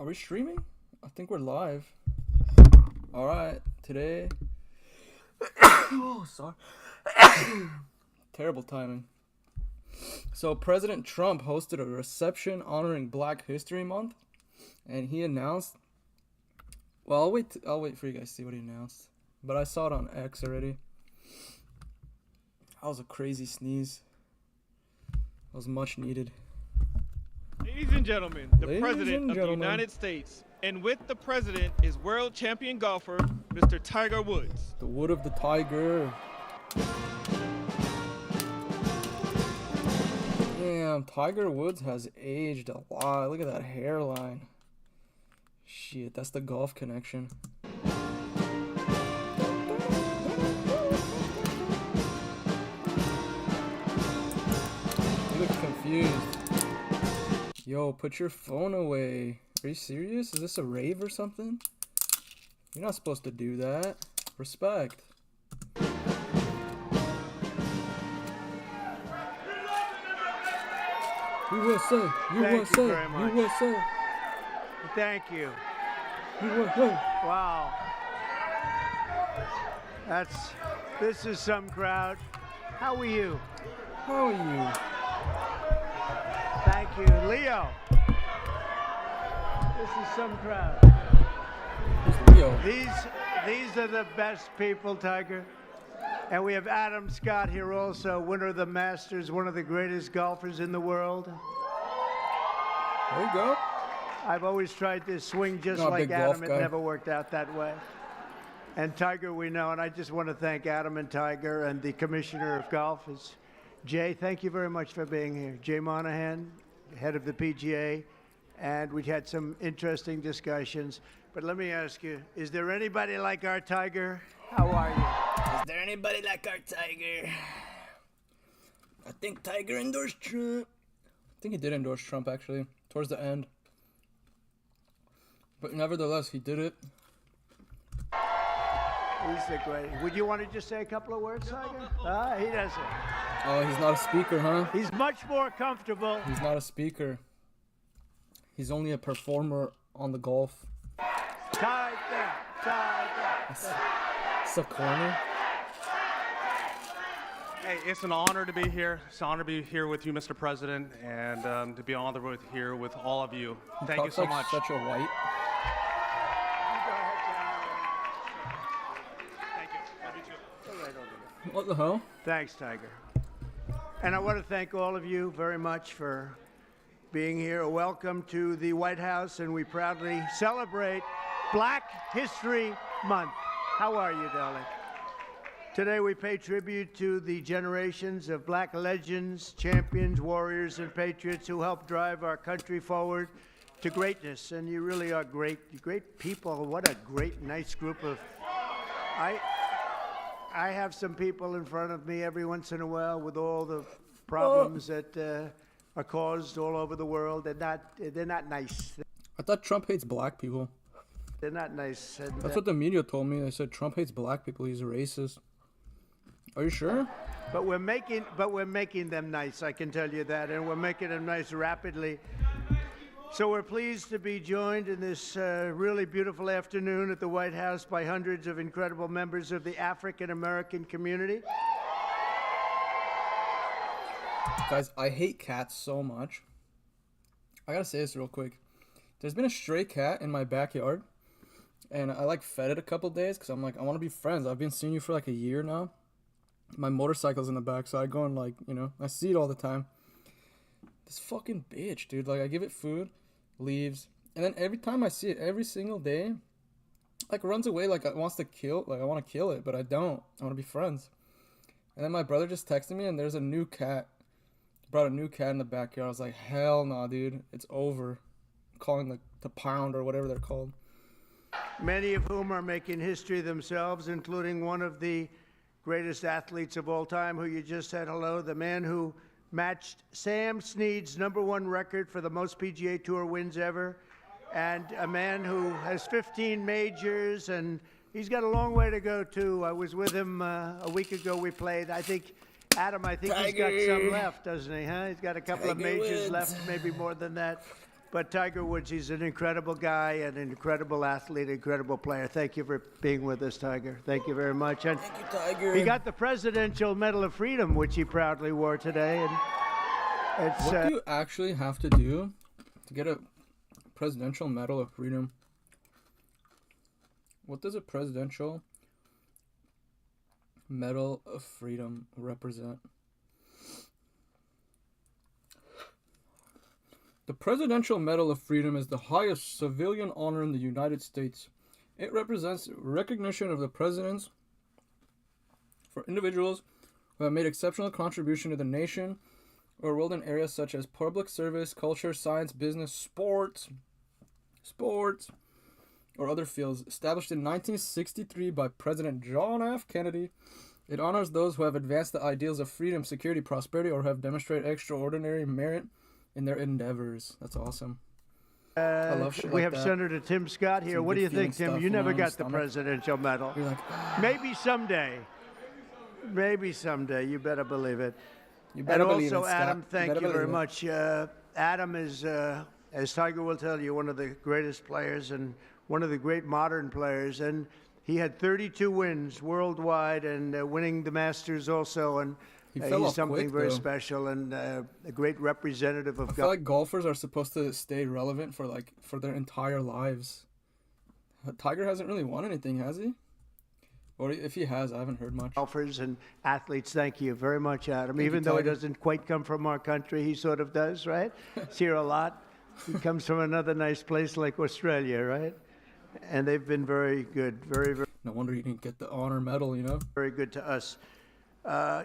Are we streaming? I think we're live. Alright, today. Oh, sorry. Terrible timing. So, President Trump hosted a reception honoring Black History Month, and he announced. Well, I'll wait for you guys to see what he announced. But I saw it on X already. That was a crazy sneeze. That was much needed. Ladies and gentlemen, the President of the United States, and with the President is world champion golfer, Mr. Tiger Woods. The wood of the tiger. Damn, Tiger Woods has aged a lot. Look at that hairline. Shit, that's the golf connection. You look confused. Yo, put your phone away. Are you serious? Is this a rave or something? You're not supposed to do that. Respect. USA, USA, USA. Thank you. USA. Wow. This is some crowd. How are you? How are you? Thank you. Leo. This is some crowd. Who's Leo? These are the best people, Tiger. And we have Adam Scott here also, winner of the Masters, one of the greatest golfers in the world. There you go. I've always tried to swing just Not a like big golf Adam. It guy. never worked out that way. And Tiger, we know, and I just want to thank Adam and Tiger and the Commissioner of Golf. Is Jay, thank you very much for being here. Jay Monahan, head of the PGA, and we had some interesting discussions. But let me ask you, is there anybody like our Tiger? How are you? Is there anybody like our Tiger? I think Tiger endorsed Trump. I think he did endorse Trump, actually, towards the end. But nevertheless, he did it. He's the great. Would you want to just say a couple of words, Tiger? He doesn't. Oh, he's not a speaker, huh? He's much more comfortable. He's not a speaker. He's only a performer on the golf. Tiger. So corny. Hey, it's an honor to be here. It's an honor to be here with you, Mr. President, and to be honored here with all of you. Thank you so much. Such a white. Thank you. Love you too. What the hell? Thanks, Tiger. And I want to thank all of you very much for being here. Welcome to the White House, and we proudly celebrate Black History Month. How are you, darling? Today we pay tribute to the generations of black legends, champions, warriors, and patriots who helped drive our country forward to greatness. And you really are great people. What a great, nice group of... I have some people in front of me every once in a while with all the problems that are caused all over the world. They're not nice. I thought Trump hates black people. They're not nice. And, That's what the media told me. They said Trump hates black people. He's a racist. Are you sure? But we're making them nice, I can tell you that, and we're making them nice rapidly. So we're pleased to be joined in this really beautiful afternoon at the White House by hundreds of incredible members of the African American community. Guys, I hate cats so much. I gotta say this real quick. There's been a stray cat in my backyard, and I fed it a couple days because I'm like, I want to be friends. I've been seeing you for like a year now. My motorcycle's in the back, so I go and I see it all the time. This fucking bitch, dude. I give it food, leaves, and then every time I see it, every single day, runs away it wants to kill, I want to kill it, but I don't. I want to be friends. And then my brother just texted me, and there's a new cat. Brought a new cat in the backyard. I was like, hell no, dude. It's over. I'm calling the pound or whatever they're called. Many of whom are making history themselves, including one of the greatest athletes of all time, who you just said hello, the man who matched Sam Snead's #1 record for the most PGA Tour wins ever, and a man who has 15 majors, and he's got a long way to go, too. I was with him a week ago. We played. Adam, I think he's got some left, doesn't he, huh? He's got a couple of majors left, maybe more than that. But Tiger Woods, he's an incredible guy and an incredible athlete, incredible player. Thank you for being with us, Tiger. Thank you very much. And Thank you, Tiger. he got the Presidential Medal of Freedom, which he proudly wore today. And it's What do you actually have to do to get a Presidential Medal of Freedom? What does a Presidential Medal of Freedom represent? The Presidential Medal of Freedom is the highest civilian honor in the United States. It represents recognition of the presidents for individuals who have made exceptional contribution to the nation or world in areas such as public service, culture, science, business, sports, or other fields. Established in 1963 by President John F. Kennedy, it honors those who have advanced the ideals of freedom, security, prosperity, or have demonstrated extraordinary merit in their endeavors. That's awesome. I love shit we like have that. Senator Tim Scott here. Some What do good you think, feeling Tim? stuff You never on the got the stomach. Presidential Medal. You're like, Maybe someday. Maybe someday. You better believe it. you better And believe also, it, Scott. Adam, thank better you very believe it. much. Adam is, as Tiger will tell you, one of the greatest players and one of the great modern players. And he had 32 wins worldwide and winning the Masters also. And He fell he's off something quick, very though. special and a great representative of I feel God. like golfers are supposed to stay relevant for their entire lives. Tiger hasn't really won anything, has he? Or if he has, I haven't heard much. Golfers and athletes, thank you very much, Adam. you, Even though he Tiger. doesn't quite come from our country, he sort of does, right? He's here a lot. He comes from another nice place like Australia, right? And they've been very good, very, very, No wonder he didn't get the honor medal, you know? very good to us.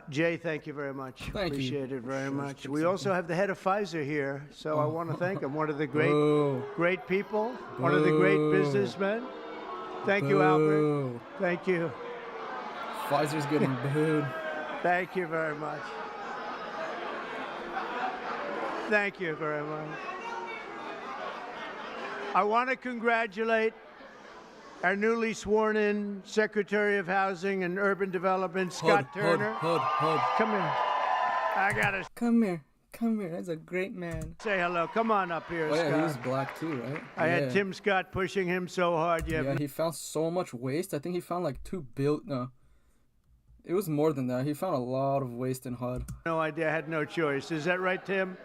Jay, thank you very much. Thank you. Appreciate it very Sure, much. stick We also have the head of Pfizer here, so I want to thank him. One of the Boo. great people, one of the great Boo. businessmen. Thank you, Albert. Boo. Thank you. Pfizer's getting booed. Thank you very much. Thank you very much. I want to congratulate our newly sworn-in Secretary of Housing and Urban Development, Scott Turner. Hud. Come here. I got to Come here. That's a great man. say hello. Come on up here, Oh yeah, Scott. he's black too, right? I had Yeah. Tim Scott pushing him so hard. You have Yeah, he found so much waste. I think he found like 2 billion. No, it was more than that. He found a lot of waste in HUD. no idea. I had no choice. Is that right, Tim?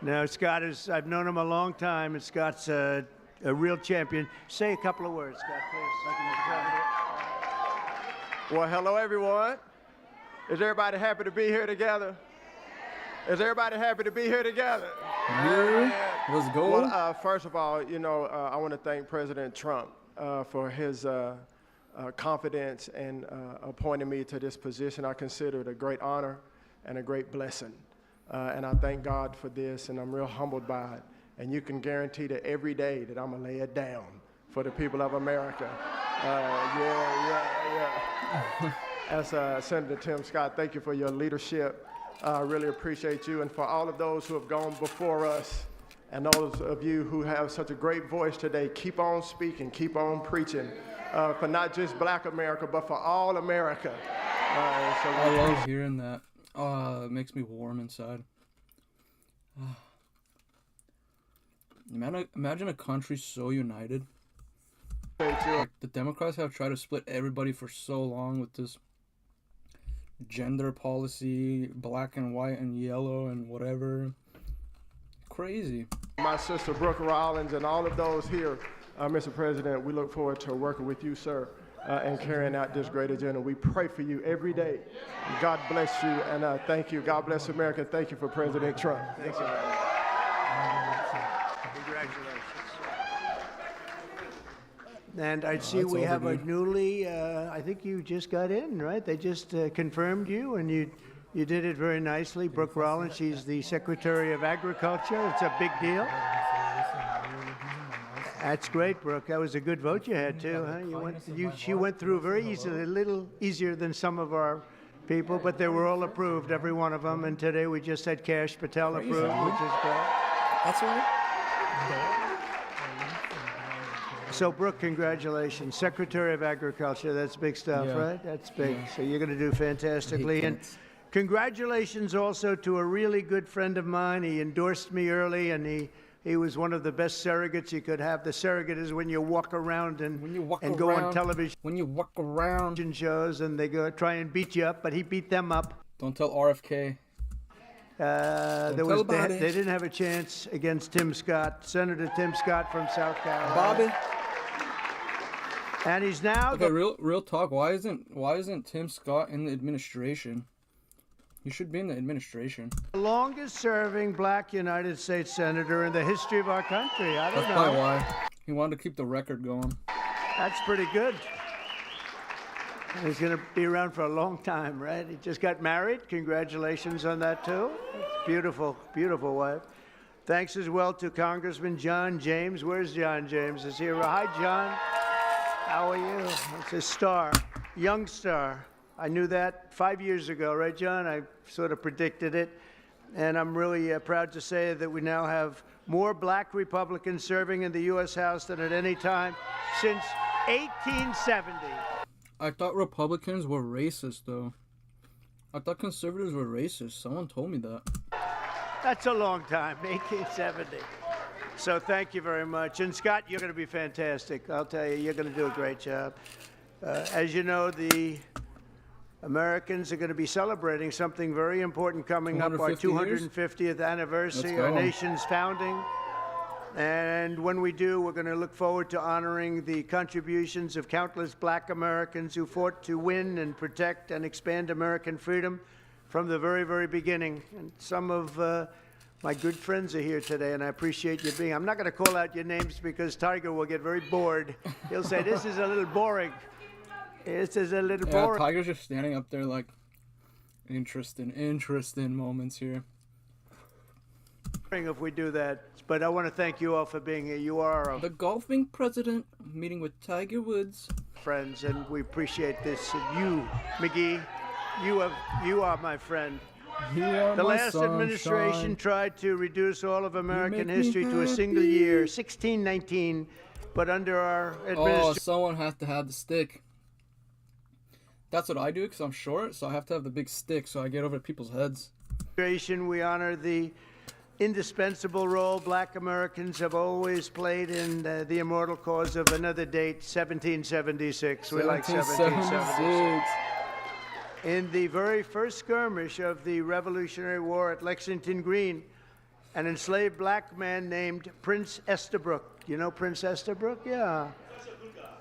No, Scott is, I've known him a long time, and Scott's a real champion. Say a couple of words, Scott, please. Well, hello, everyone. Is everybody happy to be here together? Is everybody happy to be here together? Yeah, let's go. Well, first of all, I want to thank President Trump for his confidence and appointing me to this position. I consider it a great honor and a great blessing. And I thank God for this, and I'm real humbled by it. And you can guarantee that every day that I'm going to lay it down for the people of America. As Senator Tim Scott, thank you for your leadership. I really appreciate you. And for all of those who have gone before us, and those of you who have such a great voice today, keep on speaking, keep on preaching for not just Black America, but for all America. I love hearing that. It makes me warm inside. Imagine a country so united. Like, the Democrats have tried to split everybody for so long with this gender policy, black and white and yellow and whatever. Crazy. My sister Brooke Rollins and all of those here, Mr. President, we look forward to working with you, sir, and carrying out this great agenda. We pray for you every day. God bless you, and thank you. God bless America. Thank you for President Trump. Thank you. Congratulations. And I see that's we over, have a dude. newly, I think you just got in, right? They just confirmed you, and you did it very nicely. Brooke Rollins, she's the Secretary of Agriculture. It's a big deal. That's great, Brooke. That was a good vote you had, too, huh? She went through very easily, a little easier than some of our people, but they were all approved, every one of them. And today we just had Kash Patel approved, which is great. That's right. So, Brooke, congratulations. Secretary of Agriculture, that's big stuff, Yeah. right? That's big. So you're going to do fantastically. And cats. congratulations also to a really good friend of mine. He endorsed me early, and he He was one of the best surrogates you could have. The surrogate is when you walk around and Go go on television When you walk around. shows and they go try and beat you up, but he beat them up. Don't tell RFK. They didn't have a chance against Tim Scott, Senator Tim Scott from South Carolina. Bobby. And he's now Okay, real talk. Why isn't Tim Scott in the administration? He should be in the administration. the longest serving black United States senator in the history of our country. I don't That's know. probably why. He wanted to keep the record going. That's pretty good. He's going to be around for a long time, right? He just got married. Congratulations on that, too. Beautiful, beautiful wife. Thanks as well to Congressman John James. Where's John James? Is he here? Hi, John. How are you? It's a star, young star. I knew that 5 years ago, right, John? I sort of predicted it. And I'm really proud to say that we now have more black Republicans serving in the U.S. House than at any time since 1870. I thought Republicans were racist, though. I thought conservatives were racist. Someone told me that. That's a long time, 1870. So thank you very much. And Scott, you're going to be fantastic. I'll tell you, you're going to do a great job. As you know, the Americans are going to be celebrating something very important coming up, our 250th anniversary, our nation's founding. And when we do, we're going to look forward to honoring the contributions of countless black Americans who fought to win and protect and expand American freedom from the very, very beginning. And some of my good friends are here today, and I appreciate you being. I'm not going to call out your names because Tiger will get very bored. He'll say, this is a little boring. This is a little boring. Tiger's just standing up there like, interesting moments here. If we do that, but I want to thank you all for being here. You are the golfing president meeting with Tiger Woods. Friends, and we appreciate this. And you, McGee, you are my friend. The last administration tried to reduce all of American history to a single year, 1619, but under our administration, someone has to have the stick. That's what I do because I'm short, so I have to have the big stick so I get over people's heads. We honor the indispensable role black Americans have always played in the immortal cause of another date, 1776. We like 1776. In the very first skirmish of the Revolutionary War at Lexington Green, an enslaved black man named Prince Estabrook, you know Prince Estabrook? Yeah.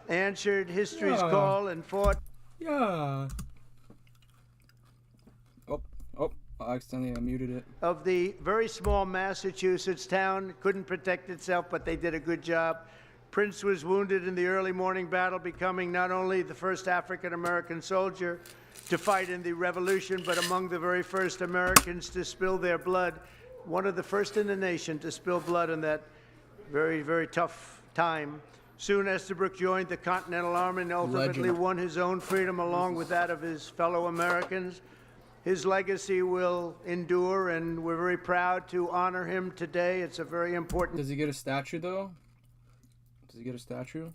Answered history's call and fought. Yeah. Oh, I accidentally muted it. Of the very small Massachusetts town, couldn't protect itself, but they did a good job. Prince was wounded in the early morning battle, becoming not only the first African-American soldier to fight in the Revolution, but among the very first Americans to spill their blood. One of the first in the nation to spill blood in that very, very tough time. Soon Estabrook joined the Continental Army and ultimately won his own freedom along with that of his fellow Americans. His legacy will endure, and we're very proud to honor him today. It's a very important... Does he get a statue, though? Does he get a statue?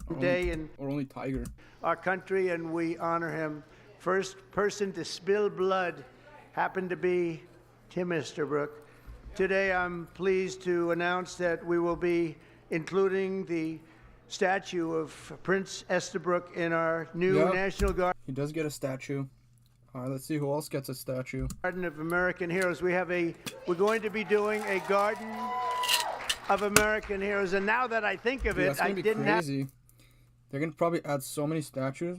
Or only Tiger? Our country, and we honor him. First person to spill blood happened to be Tim Estabrook. Today, I'm pleased to announce that we will be including the statue of Prince Estabrook in our new National Guard. He does get a statue. All right, let's see who else gets a statue. Garden of American Heroes. We're going to be doing a Garden of American Heroes, and now that I think of it, I didn't have. They're gonna probably add so many statues.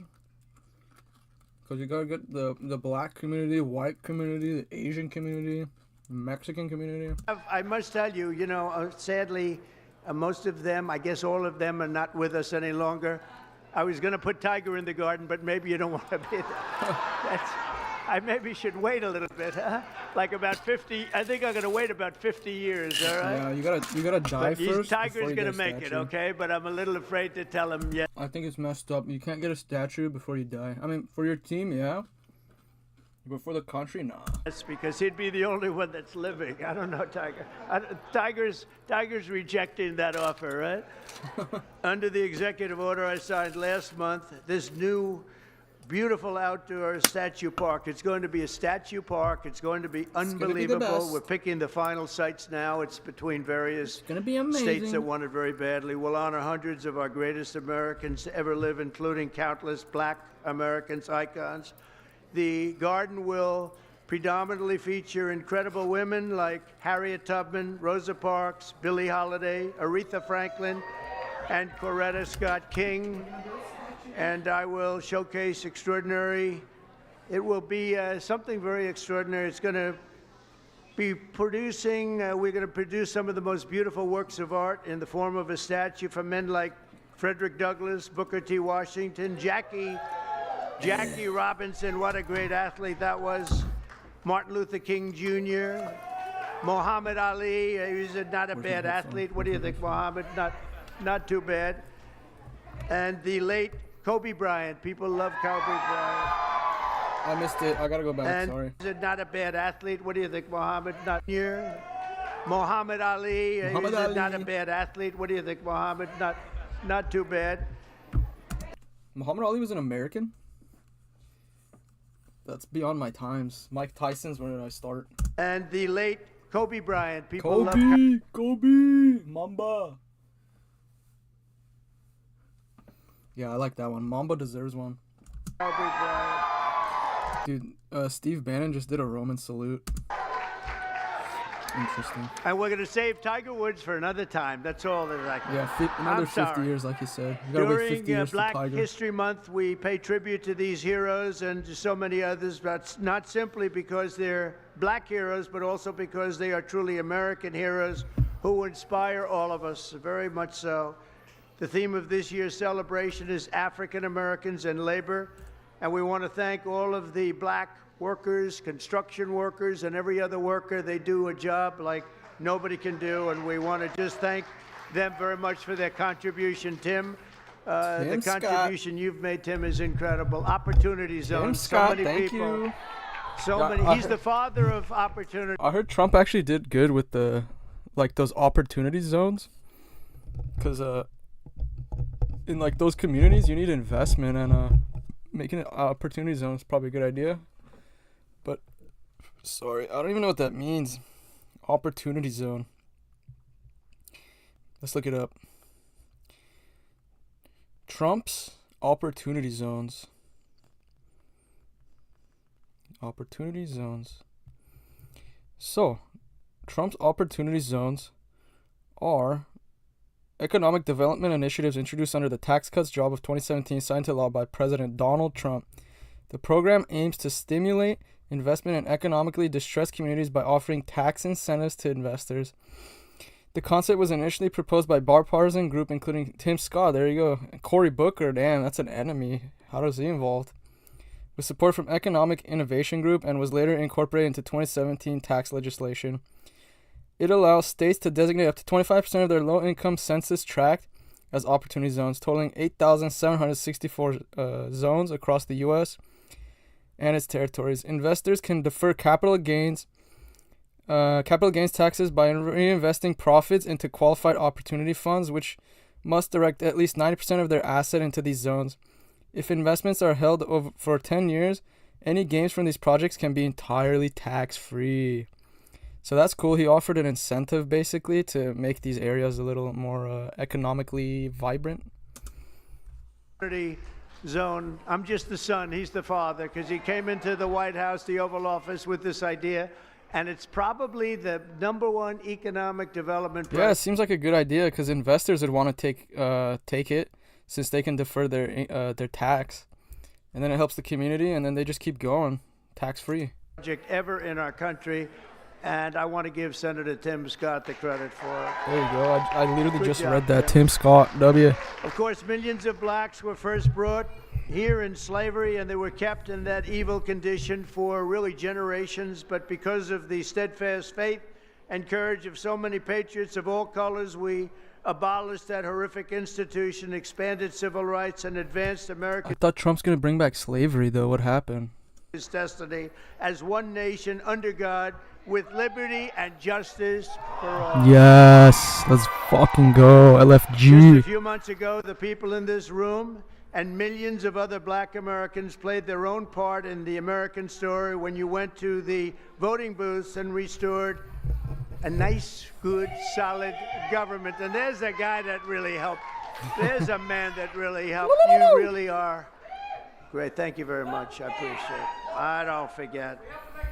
Because you gotta get the black community, white community, the Asian community, the Mexican community. I must tell you, sadly, most of them, I guess all of them, are not with us any longer. I was going to put Tiger in the garden, but maybe you don't want to be there. I maybe should wait a little bit, huh? Like about 50. I think I'm going to wait about 50 years. All right. Yeah, you gotta die first. Tiger's going to make it, okay? But I'm a little afraid to tell him yet. I think it's messed up. You can't get a statue before you die. I mean, for your team, yeah. But for the country, nah. That's because he'd be the only one that's living. I don't know, Tiger. Tiger's rejecting that offer, right? Under the executive order I signed last month, this new beautiful outdoor statue park. It's going to be a statue park. It's going to be unbelievable. best. We're picking the final sites now. It's between various Gonna be amazing. states that want it very badly. We'll honor hundreds of our greatest Americans to ever live, including countless black Americans, icons. The garden will predominantly feature incredible women like Harriet Tubman, Rosa Parks, Billie Holiday, Aretha Franklin, and Coretta Scott King. And I will showcase extraordinary. It will be something very extraordinary. It's going to be producing, we're going to produce some of the most beautiful works of art in the form of a statue from men like Frederick Douglass, Booker T. Washington, Jackie Robinson, what a great athlete that was, Martin Luther King Jr., Muhammad Ali, he was not a bad athlete. What do you think, Muhammad? Not too bad. And the late Kobe Bryant. People love Kobe Bryant. I missed it. I gotta go back. And Sorry. he's not a bad athlete. What do you think, Muhammad? Not here. Muhammad Ali. Muhammad He's Ali. not a bad athlete. What do you think, Muhammad? Not too bad. Muhammad Ali was an American? That's beyond my times. Mike Tyson's, when did I start? And the late Kobe Bryant. People love Kobe, Mamba. Yeah, I like that one. Mamba deserves one. Kobe Bryant. Dude, Steve Bannon just did a Roman salute. Interesting. And we're going to save Tiger Woods for another time. That's all that I can. Yeah, another 50 years, like you said. You gotta wait 50 During years for Black Tiger. History Month, we pay tribute to these heroes and to so many others, but not simply because they're black heroes, but also because they are truly American heroes who inspire all of us, very much so. The theme of this year's celebration is African Americans and labor, and we want to thank all of the black workers, construction workers, and every other worker. They do a job like nobody can do, and we want to just thank them very much for their contribution. Tim, the Scott. contribution you've made, Tim, is incredible. Opportunity Zone, Scott, so many thank people. you. So Yeah, many. He's the father of opportunity. I heard Trump actually did good with those opportunity zones, because in like those communities you need investment, and making an opportunity zone is probably a good idea. But sorry, I don't even know what that means. Opportunity zone. Let's look it up. Trump's opportunity zones. Opportunity zones. So, Trump's opportunity zones are economic development initiatives introduced under the Tax Cuts Job of 2017 signed into law by President Donald Trump. The program aims to stimulate investment in economically distressed communities by offering tax incentives to investors. The concept was initially proposed by bipartisan group including Tim Scott, there you go, and Cory Booker, damn, that's an enemy. How is he involved? With support from Economic Innovation Group, and was later incorporated into 2017 tax legislation. It allows states to designate up to 25% of their low-income census tract as opportunity zones, totaling 8,764 zones across the U.S. and its territories. Investors can defer capital gains taxes by reinvesting profits into qualified opportunity funds, which must direct at least 90% of their asset into these zones. If investments are held over for 10 years, any gains from these projects can be entirely tax-free. So that's cool. He offered an incentive basically to make these areas a little more economically vibrant. Zone. I'm just the son. He's the father, because he came into the White House, the Oval Office, with this idea, and it's probably the #1 economic development project. Yeah, it seems like a good idea because investors would want to take it since they can defer their tax, and then it helps the community, and then they just keep going tax-free. Project ever in our country. And I want to give Senator Tim Scott the credit for it. There you go. I literally Good just job, read that. Tim. Tim Scott, W. Of course, millions of blacks were first brought here in slavery, and they were kept in that evil condition for really generations. But because of the steadfast faith and courage of so many patriots of all colors, we abolished that horrific institution, expanded civil rights, and advanced I America's thought Trump's going to bring back slavery, though. What happened? destiny as one nation under God, with liberty and justice for all. Yes, let's fucking go. Just a LFG. few months ago, the people in this room and millions of other black Americans played their own part in the American story when you went to the voting booths and restored a nice, good, solid government. And there's a guy that really helped. There's a man that really helped. You really are great. Thank you very much. I appreciate it. I don't forget.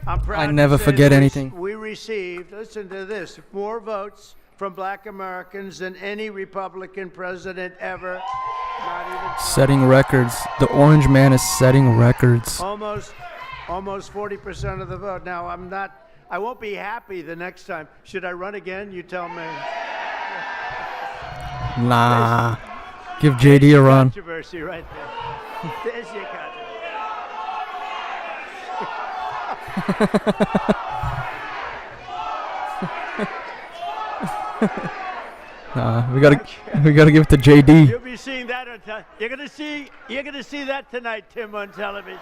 I'm proud I never to say forget that anything. We received, listen to this, more votes from black Americans than any Republican president ever. Not even Setting records. The orange man is setting records. almost 40% of the vote. Now, I won't be happy the next time. Should I run again? You tell me. Nah. Give JD a run. Controversy right there. There's your controversy. Nah, we gotta give it to JD. You'll be seeing that on you're gonna see that tonight, Tim, on television.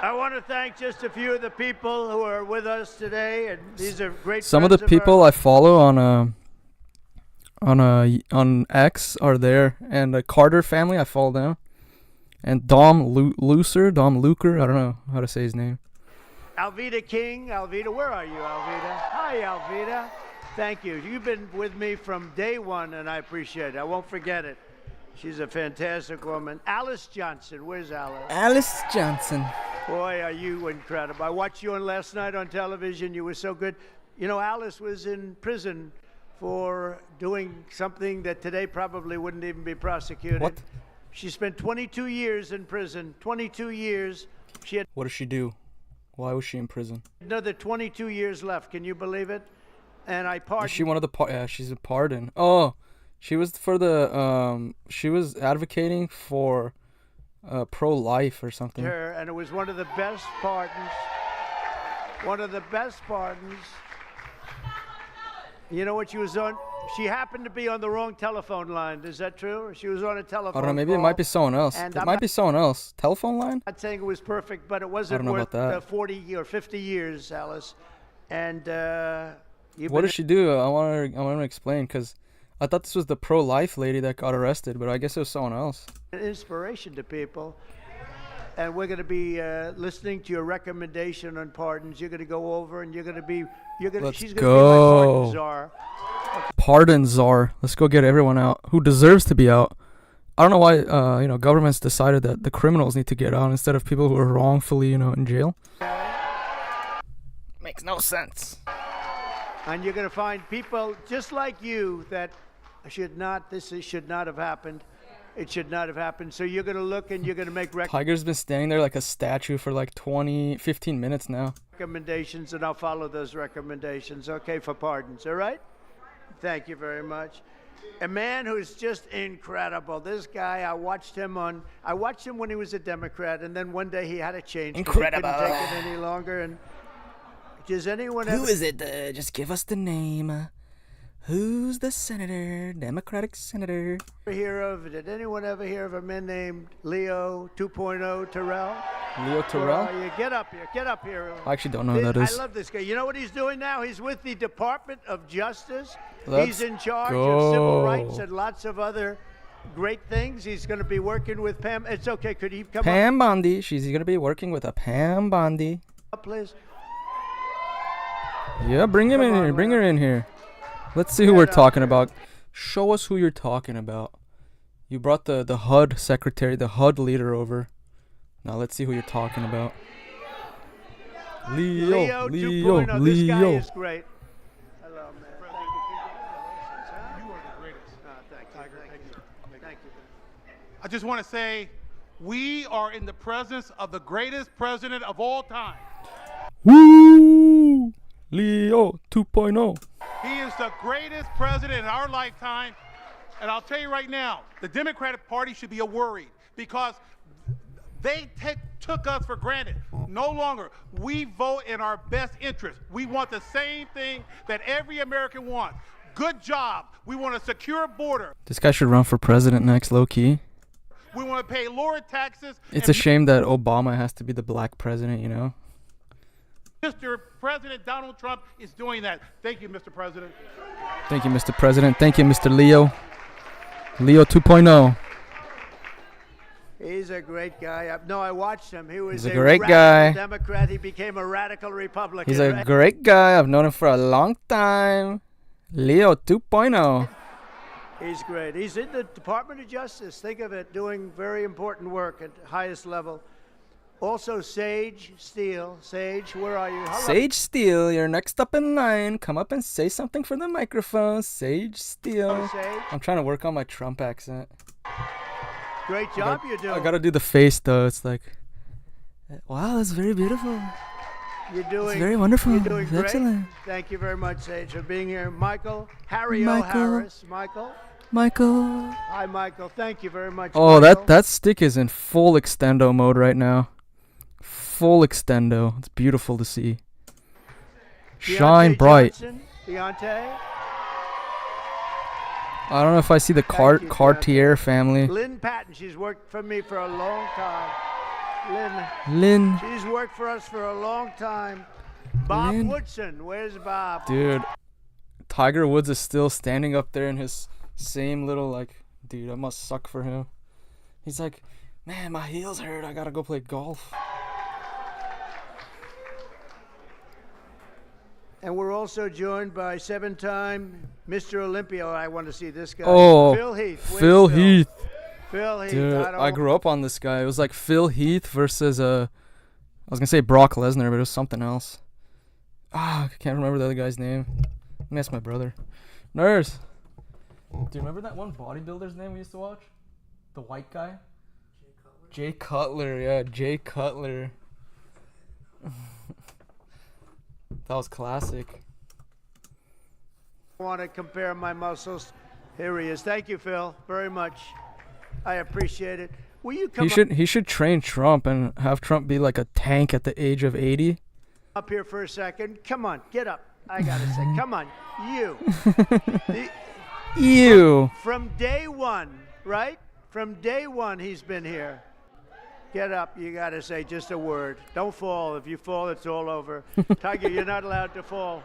I want to thank just a few of the people who are with us today, and these are great. Some of the friends people ours. I follow on X are there, and the Carter family, I follow them, and Dom Luker, I don't know how to say his name. Alveda King. Alveda, where are you, Alveda? Hi, Alveda. Thank you. You've been with me from day one, and I appreciate it. I won't forget it. She's a fantastic woman. Alice Johnson. Where's Alice? Alice Johnson. Boy, are you incredible. I watched you on last night on television. You were so good. You know, Alice was in prison for doing something that today probably wouldn't even be prosecuted. What? She spent 22 years in prison. 22 years. She had What did she do? Why was she in prison? another 22 years left. Can you believe it? And I pardoned. Is she one of the yeah, she's a pardon. Oh, she was for the she was advocating for pro-life or something. her, and it was one of the best pardons. One of the best pardons. You know what she was on? She happened to be on the wrong telephone line. Is that true? She was on a telephone. I don't know. Maybe call. it might be someone else. And It I'm might not- be someone else. Telephone line? Not saying it was perfect, but it wasn't know worth about that. 40 or 50 years, Alice. And you've What been did she do? I want to explain, because I thought this was the pro-life lady that got arrested, but I guess it was someone else. an inspiration to people. And we're going to be listening to your recommendation on pardons. You're going to go over, and she's going to be my pardon czar. Pardon czar. Let's go get everyone out who deserves to be out. I don't know why governments decided that the criminals need to get out instead of people who are wrongfully in jail. Makes no sense. And you're going to find people just like you that should not have happened. It should not have happened. So you're going to look and you're going to make Tiger's been standing there like a statue for like 15 minutes now. recommendations, and I'll follow those recommendations, okay, for pardons, all right? Thank you very much. A man who's just incredible. This guy, I watched him when he was a Democrat, and then one day he had a change. 'Cause Incredible. He couldn't take it any longer. And does anyone Who ever is it? Just give us the name. Who's the senator? Democratic senator. did anyone ever hear of a man named Leo 2.0 Terrell? Leo Where Terrell? are you? Get up here. I actually don't know who that is. I love this guy. You know what he's doing now? He's with the Department of Justice. Let's He's in charge of civil go. rights and lots of other great things. He's going to be working with Pam. It's okay. Could he come Pam Bondi. She's going to be working with a Pam Bondi. up, please? Yeah, bring him in Come on, here. Bring her Leo. in here. Let's see who Get we're up talking here. about. Show us who you're talking about. You brought the HUD secretary, the HUD leader over. Now let's see who you're talking about. Leo, 2.0. This guy is great. Hello, man. Thank you. Congratulations, huh? You are the greatest. Thank you. Tiger, Thank you. Thank you. I just want to say we are in the presence of the greatest president of all time. Woo! Leo 2.0. He is the greatest president in our lifetime. And I'll tell you right now, the Democratic Party should be worried because they took us for granted. No longer. We vote in our best interest. We want the same thing that every American wants. Good job. We want a secure border. This guy should run for president next, low key. We want to pay lower taxes. It's and a shame that Obama has to be the black president, you know? Mr. President Donald Trump is doing that. Thank you, Mr. President. Thank you, Mr. President. Thank you, Mr. Leo. Leo 2.0. He's a great guy. No, I watched him. He was He's a great radical guy. Democrat. He became a radical Republican. He's a right? great guy. I've known him for a long time. Leo 2.0. He's great. He's in the Department of Justice. Think of it, doing very important work at the highest level. Also, Sage Steele. Sage, where are you? Hello. Sage Steele, you're next up in line. Come up and say something for the microphone. Sage Steele. Sage. I'm trying to work on my Trump accent. Great job you're doing. I gotta do the face though. It's like, wow, that's very beautiful. You're doing. It's very wonderful. You're doing It's great. excellent. Thank you very much, Sage, for being here. Michael, Harry Michael. O'Harris. Michael. Michael. Hi, Michael. Thank you very much. Oh, Michael. that stick is in full extendo mode right now. Full extendo. It's beautiful to see. Shine Deontay bright. Johnson. Deontay. I don't know if I see the Thank you, Deontay. Cartier family. Lynn Patton. She's worked for me for a long time. Lynn. She's worked for us for a long time. Bob Lynn. Woodson. Where's Bob? Dude, Tiger Woods is still standing up there in his same little, like, dude, that must suck for him. He's like, man, my heels hurt. I gotta go play golf. And we're also joined by 7-time Mr. Olympia. I want to see this guy. Oh, Phil Heath. Where's Phil Heath. Phil Heath. Dude, don't I grew up on this guy. It was like Phil Heath versus, I was gonna say Brock Lesnar, but it was something else. I can't remember the other guy's name. Let me ask my brother. Nurse. Do you remember that one bodybuilder's name we used to watch? The white guy? Jay Cutler, yeah, Jay Cutler. That was classic. I want to compare my muscles. Here he is. Thank you, Phil, very much. I appreciate it. Will you come He should train Trump and have Trump be like a tank at the age of 80. up here for a second? Come on, get up. I gotta say, come on, you. Ew. From day one, right? From day one, he's been here. Get up. You got to say just a word. Don't fall. If you fall, it's all over. Tiger, you're not allowed to fall.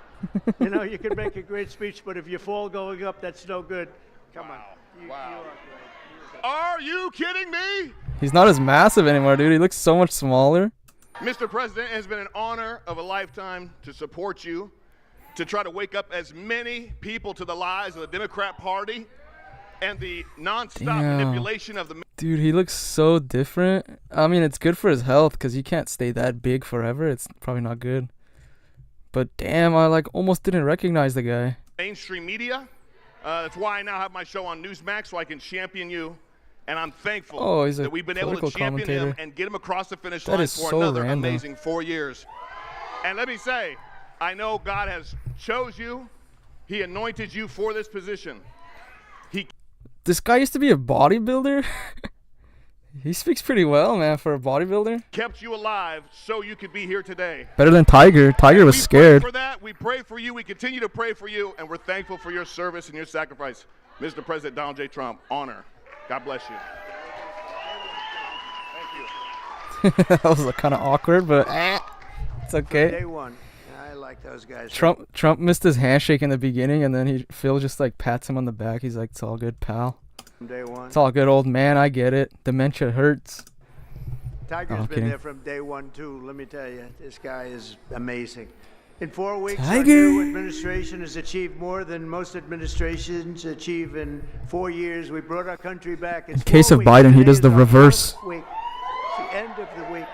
You know, you can make a great speech, but if you fall going up, that's no good. Come on. You are great. Are you kidding me? He's not as massive anymore, dude. He looks so much smaller. Mr. President, it has been an honor of a lifetime to support you, to try to wake up as many people to the lies of the Democrat Party and the nonstop manipulation of the... Dude, he looks so different. I mean, it's good for his health because he can't stay that big forever. It's probably not good. But damn, I like almost didn't recognize the guy. mainstream media. That's why I now have my show on Newsmax, so I can champion you. And I'm thankful that we've been able to champion him and get him across the finish line for another amazing 4 years. And let me say, I know God has chose you. He anointed you for this position. This guy used to be a bodybuilder? He speaks pretty well, man, for a bodybuilder. Kept you alive so you could be here today. Better than Tiger. Tiger was scared. For that, we pray for you. We continue to pray for you, and we're thankful for your service and your sacrifice. Mr. President Donald J. Trump, honor. God bless you. Thank you. That was kind of awkward, but it's okay. Day one. I like those guys. Trump missed his handshake in the beginning, and then Phil just like pats him on the back. He's like, "It's all good, pal. Day one. It's all good, old man. I get it. Dementia hurts." Tiger's been there from day one too. Let me tell you, this guy is amazing. In 4 weeks, our new administration has achieved more than most administrations achieve in 4 years. We brought our country back. In case of Biden, he does the reverse. It's the end of the week.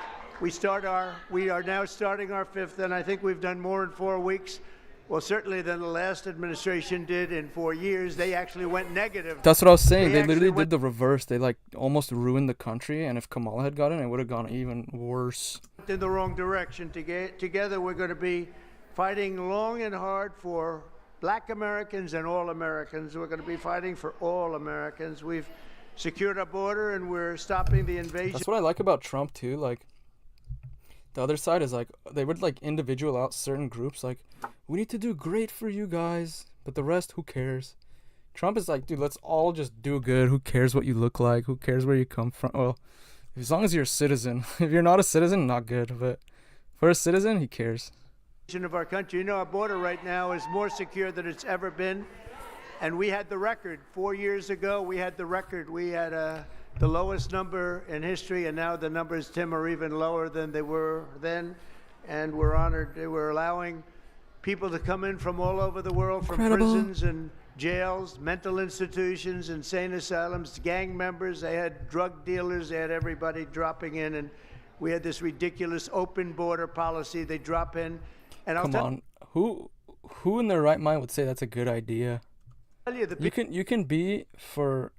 We are now starting our fifth, and I think we've done more in 4 weeks. Well, certainly than the last administration did in 4 years. They actually went negative. That's what I was saying. They literally did the reverse. They like almost ruined the country, and if Kamala had gotten it would have gone even worse. In the wrong direction. Together, we're going to be fighting long and hard for Black Americans and all Americans. We're going to be fighting for all Americans. We've secured our border, and we're stopping the invasion. That's what I like about Trump too. Like, the other side is like, they would like individual out certain groups. Like, we need to do great for you guys, but the rest, who cares? Trump is like, dude, let's all just do good. Who cares what you look like? Who cares where you come from? Well, as long as you're a citizen. If you're not a citizen, not good. But for a citizen, he cares. Of our country. You know, our border right now is more secure than it's ever been. And we had the record 4 years ago. We had the record. We had the lowest number in history, and now the numbers, Tim, are even lower than they were then. And we're honored. We're allowing people to come in from all over the world, from prisons and jails, mental institutions, insane asylums, gang members. They had drug dealers. They had everybody dropping in, and we had this ridiculous open border policy. They drop in, and Come on, who in their right mind would say that's a good idea? You can be for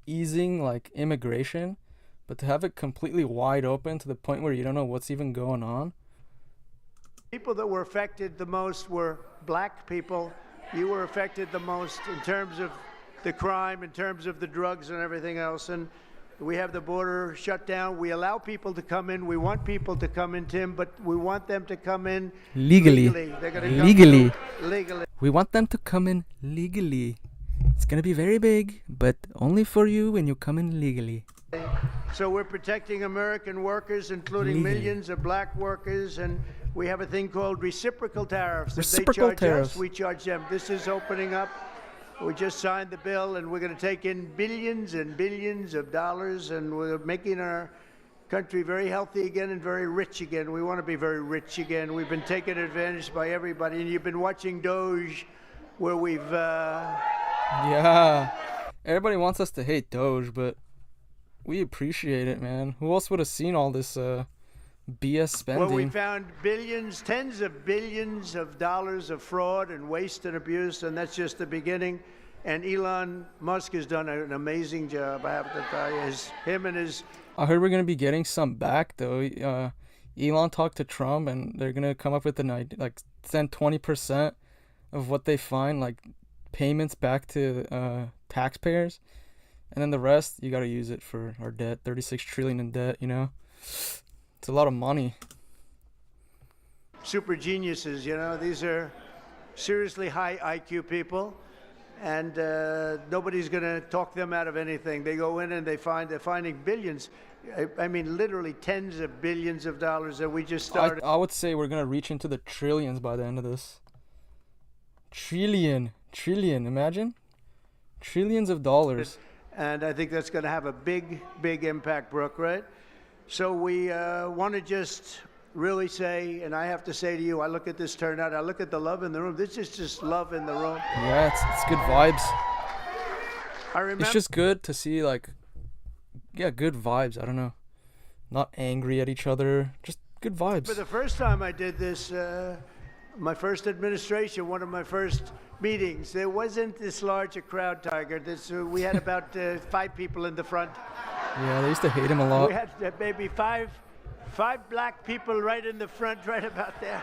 easing like immigration, but to have it completely wide open to the point where you don't know what's even going on. People that were affected the most were black people. You were affected the most in terms of the crime, in terms of the drugs and everything else. And we have the border shut down. We allow people to come in. We want people to come in, Tim, but we want them to come in legally. They're gonna Legally. come legally. We want them to come in legally. It's gonna be very big, but only for you when you come in legally. So we're protecting American workers, including millions of black workers, and we have a thing called reciprocal tariffs. Reciprocal if they charge tariffs. us, we charge them. This is opening up. We just signed the bill, and we're going to take in billions and billions of dollars, and we're making our country very healthy again and very rich again. We want to be very rich again. We've been taken advantage by everybody, and you've been watching Doge, where we've... Yeah, everybody wants us to hate Doge, but we appreciate it, man. Who else would have seen all this BS spending? Well, we found billions, tens of billions of dollars of fraud and waste and abuse, and that's just the beginning. And Elon Musk has done an amazing job, I have to tell you. Him and his... I heard we're going to be getting some back, though. Elon talked to Trump, and they're going to come up with an idea, like send 20% of what they find, like payments back to taxpayers. And then the rest, you got to use it for our debt. 36 trillion in debt, you know? It's a lot of money. Super geniuses, you know? These are seriously high IQ people. And nobody's going to talk them out of anything. They go in and they're finding billions. I mean, literally tens of billions of dollars that we just started. I would say we're going to reach into the trillions by the end of this. Trillion, imagine? Trillions of dollars. And I think that's going to have a big, big impact, Brooke, right? So we want to just really say, and I have to say to you, I look at this turnout, I look at the love in the room. This is just love in the room. Yeah, it's good vibes. I remember. It's just good to see, like, yeah, good vibes. I don't know. Not angry at each other. Just good vibes. For the first time I did this, my first administration, one of my first meetings, there wasn't this large a crowd, Tiger. We had about 5 people in the front. Yeah, they used to hate him a lot. We had maybe five black people right in the front, right about there.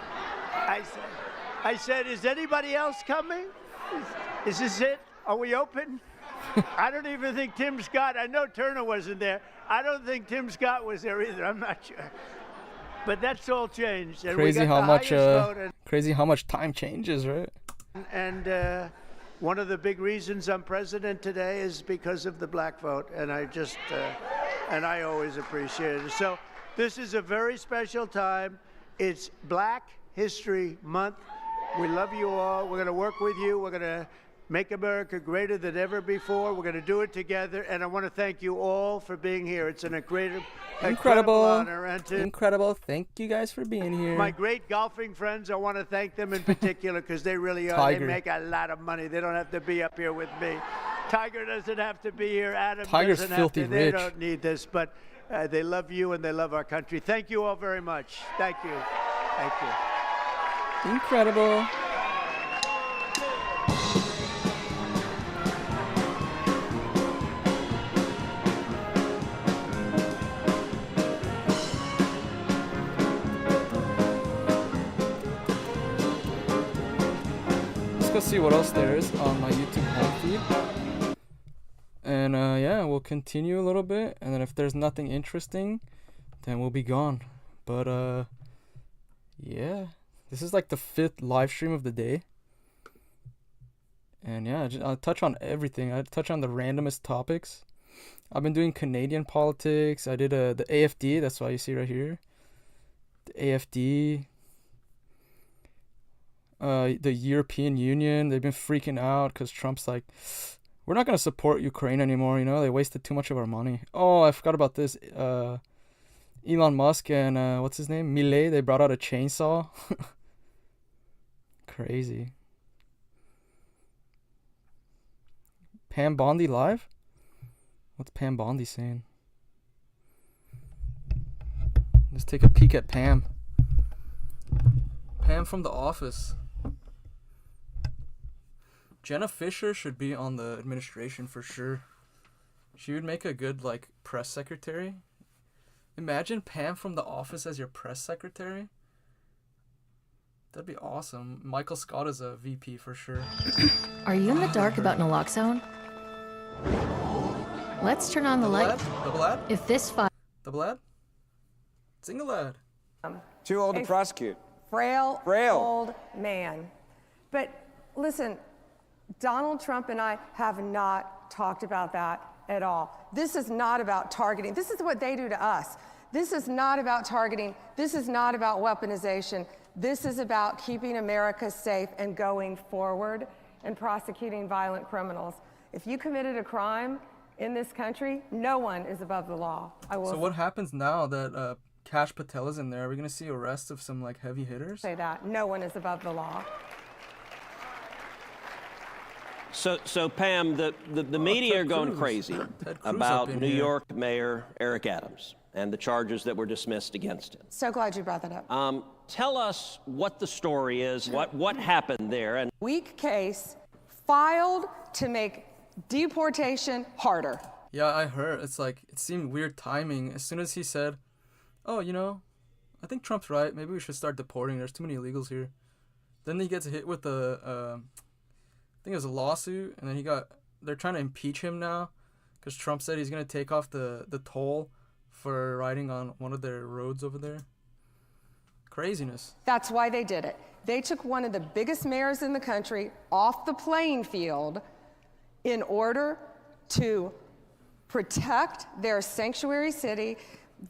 I said, is anybody else coming? Is this it? Are we open? I don't even think Tim Scott, I know Turner wasn't there. I don't think Tim Scott was there either. I'm not sure. But that's all changed. And crazy how much time changes, right? And one of the big reasons I'm president today is because of the black vote, and I always appreciate it. So this is a very special time. It's Black History Month. We love you all. We're going to work with you. We're going to make America greater than ever before. We're going to do it together, and I want to thank you all for being here. It's an incredible honor. And incredible. Thank you guys for being here. My great golfing friends, I want to thank them in particular because they really are. Tiger. They make a lot of money. They don't have to be up here with me. Tiger doesn't have to be here. Adam Tiger's doesn't filthy have to. They rich. don't need this, but they love you and they love our country. Thank you all very much. Thank you. Thank you. Incredible. Go see what else there is on my YouTube home feed, and yeah, we'll continue a little bit, and then if there's nothing interesting, then we'll be gone. But yeah, this is like the 5th live stream of the day, and yeah, I'll touch on everything. I touch on the randomest topics. I've been doing Canadian politics. I did the AFD, that's why you see right here, the AFD. The European Union, they've been freaking out because Trump's like, We're not going to support Ukraine anymore, you know? They wasted too much of our money. Oh, I forgot about this. Elon Musk and, what's his name? Millet, they brought out a chainsaw. Crazy. Pam Bondi live? What's Pam Bondi saying? Let's take a peek at Pam. Pam from The Office. Jenna Fisher should be on the administration for sure. She would make a good, like, press secretary. Imagine Pam from The Office as your press secretary. That'd be awesome. Michael Scott is a VP for sure. Are you in the dark about naloxone? Let's turn on the light. Double ad? If this fire... Double ad? Single ad. Too old to prosecute. Frail old man. But listen, Donald Trump and I have not talked about that at all. This is not about targeting. This is what they do to us. This is not about targeting. This is not about weaponization. This is about keeping America safe and going forward and prosecuting violent criminals. If you committed a crime in this country, no one is above the law. So what happens now that Kash Patel is in there? Are we going to see arrests of some like heavy hitters? Say that. No one is above the law. So Pam, the media are going crazy about New York Mayor Eric Adams and the charges that were dismissed against him. So glad you brought that up. Tell us what the story is, what happened there. And weak case filed to make deportation harder. Yeah, I heard. It's like, it seemed weird timing. As soon as he said, oh, you know, I think Trump's right. Maybe we should start deporting. There's too many illegals here. Then he gets hit with I think it was a lawsuit, and then they're trying to impeach him now because Trump said he's going to take off the toll for riding on one of their roads over there. Craziness. That's why they did it. They took one of the biggest mayors in the country off the playing field in order to protect their sanctuary city.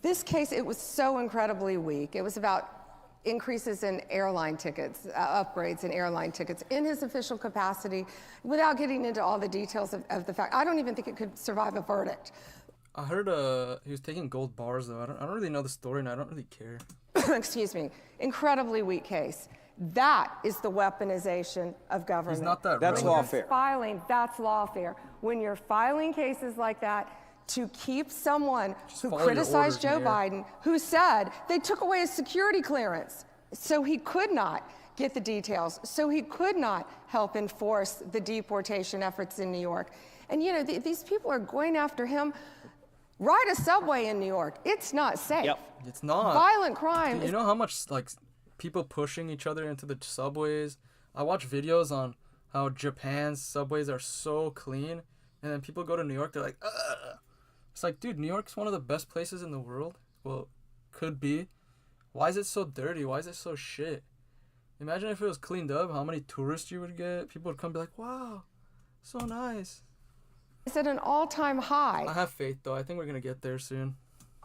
This case, it was so incredibly weak. It was about increases in airline tickets, upgrades in airline tickets in his official capacity, without getting into all the details of the fact. I don't even think it could survive a verdict. I heard he was taking gold bars, though. I don't really know the story, and I don't really care. Excuse me. Incredibly weak case. That is the weaponization of government. He's not that That's lawfare. That's lawfare. When you're filing cases like that to keep someone who criticized Joe Biden, who said they took away his security clearance, so he could not get the details, so he could not help enforce the deportation efforts in New York. And you know, these people are going after him. Ride a subway in New York. It's not safe. Yep. It's not. Violent crime. Dude, you know how much like people pushing each other into the subways? I watch videos on how Japan's subways are so clean, and then people go to New York, they're like, ugh. It's like, dude, New York's one of the best places in the world. Well, could be. Why is it so dirty? Why is it so shit? Imagine if it was cleaned up, how many tourists you would get. People would come and be like, wow, so nice. It's at an all-time high. I have faith, though. I think we're going to get there soon.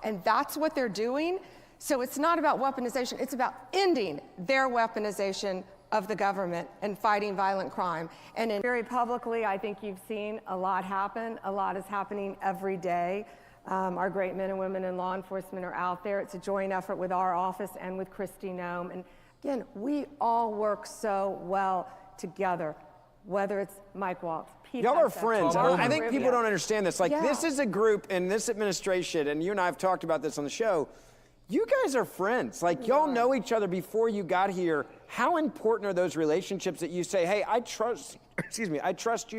And that's what they're doing. So it's not about weaponization. It's about ending their weaponization of the government and fighting violent crime. And very publicly, I think you've seen a lot happen. A lot is happening every day. Our great men and women in law enforcement are out there. It's a joint effort with our office and with Kristi Noem. And again, we all work so well together, whether it's Mike Waltz, Pete Y'all are Hegseth, friends. I think people don't understand this. Like, Yeah. This is a group in this administration, and you and I have talked about this on the show. You guys are friends. Like, y'all know each other before you got here. How important are those relationships that you say, hey, I trust you.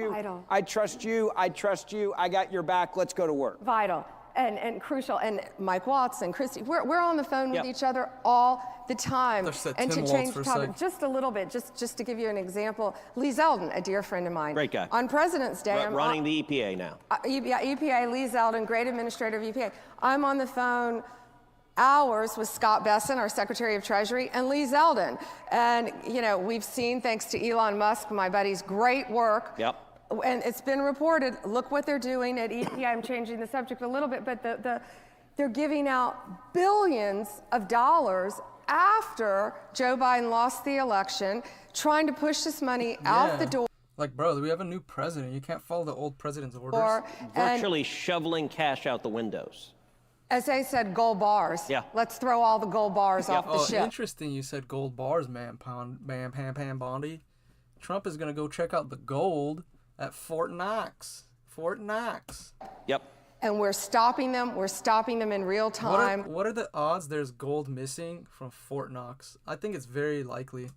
Vital. I trust you. I trust you. I got your back. Let's go to work. Vital and crucial. And Mike Watts and Kristi, we're on the phone with each other all the time. And to change the topic just a little bit, just to give you an example, Lee Zeldin, a dear friend of mine. Great guy. On President's Day. Running the EPA now. EPA, Lee Zeldin, great administrator of EPA. I'm on the phone hours with Scott Besson, our Secretary of Treasury, and Lee Zeldin. And, you know, we've seen, thanks to Elon Musk, my buddy's great work. Yep. And it's been reported, look what they're doing at EPA. I'm changing the subject a little bit, but they're giving out billions of dollars after Joe Biden lost the election, trying to push this money out the door. Like, bro, we have a new president. You can't follow the old president's orders. Virtually shoveling cash out the windows. As they said, gold bars. Yeah. Let's throw all the gold bars off the ship. Interesting you said gold bars, man, Pam Bondi. Trump is going to go check out the gold at Fort Knox. Fort Knox. Yep. And we're stopping them. We're stopping them in real time. What are the odds there's gold missing from Fort Knox? I think it's very likely.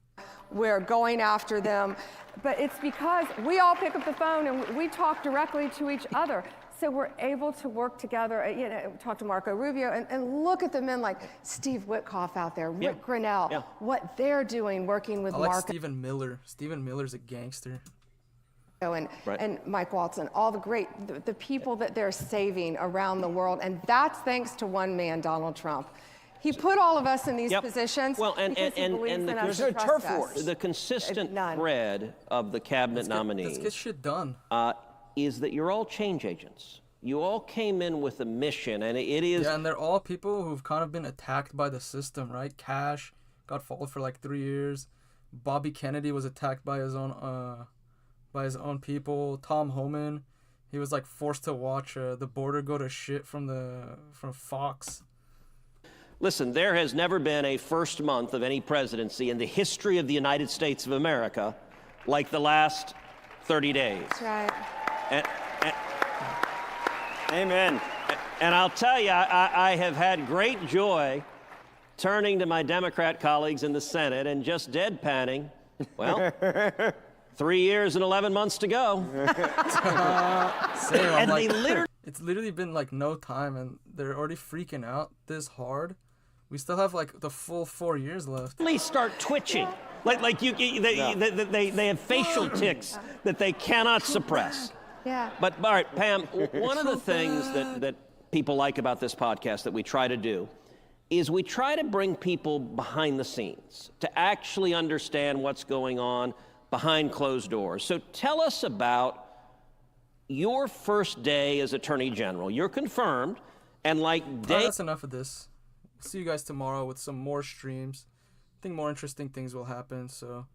We're going after them. But it's because we all pick up the phone and we talk directly to each other. So we're able to work together, talk to Marco Rubio and look at the men like Steve Witkoff out there, Rick Grinnell, what they're doing working with I like Marco. Stephen Miller. Stephen Miller's a gangster. And Mike Watson, all the people that they're saving around the world. And that's thanks to one man, Donald Trump. He put all of us in these positions because he believes in us and trusts us. The consistent thread of the cabinet nominees. Let's get shit done. Is that you're all change agents. You all came in with a mission, and it is... Yeah, and they're all people who've kind of been attacked by the system, right? Cash got followed for like 3 years. Bobby Kennedy was attacked by his own people. Tom Homan, he was like forced to watch the border go to shit from Fox. Listen, there has never been a first month of any presidency in the history of the United States of America like the last 30 days. That's right. Amen. And I'll tell you, I have had great joy turning to my Democrat colleagues in the Senate and just deadpanning, well, 3 years and 11 months to go. Same, and like, it's literally been like no time, and they're already freaking out this hard. We still have like the full 4 years left. At least start twitching. Like they have facial tics that they cannot suppress. Yeah. But all right, Pam, one of the things that people like about this podcast that we try to do is we try to bring people behind the scenes to actually understand what's going on behind closed doors. So tell us about your first day as Attorney General. You're confirmed, and like day... that's enough of this. See you guys tomorrow with some more streams. I think more interesting things will happen, so